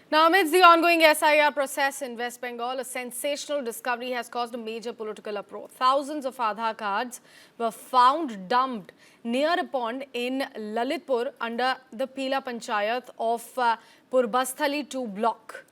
Now, amidst the ongoing SIR process in West Bengal, a sensational discovery has caused a major political uproar. Thousands of Aadhaar cards were found dumped near a pond in Lalitpur under the Pila Panchayat of Purbasthali 2 block.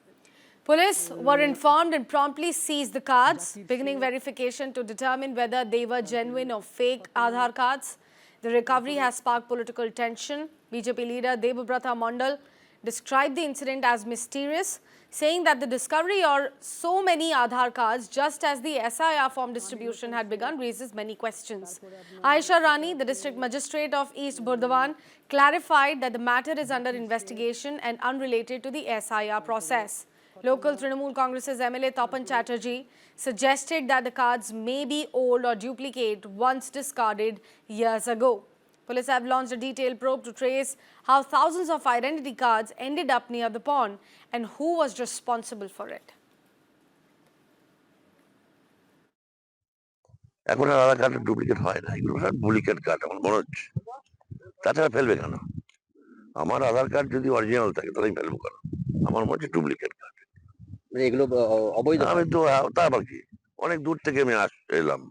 Police were informed and promptly seized the cards, beginning verification to determine whether they were genuine or fake Aadhaar cards. The recovery has sparked political tension. BJP leader Debabrata Mandal described the incident as mysterious, saying that the discovery of so many Aadhaar cards just as the SIR form distribution had begun raises many questions. Aisha Rani, the district magistrate of East Burdwan, clarified that the matter is under investigation and unrelated to the SIR process. Local Trinamool Congress's MLA Tapan Chatterjee suggested that the cards may be old or duplicate once discarded years ago. Police have launched a detailed probe to trace how thousands of identity cards ended up near the pond and who was responsible for it. এখন আর আধার কার্ডের duplicate হয় না, এগুলো সব duplicate card আমার মনে হচ্ছে। তাছাড়া ফেলবে কেন? আমার আধার কার্ড যদি অরিজিনাল থাকে তাহলে আমি ফেলবো কেন? আমার মনে হচ্ছে ডুপ্লিকেট কার্ড। মানে এগুলো অবৈধ আমি তো তা আবার কি, অনেক দূর থেকে আমি এলাম।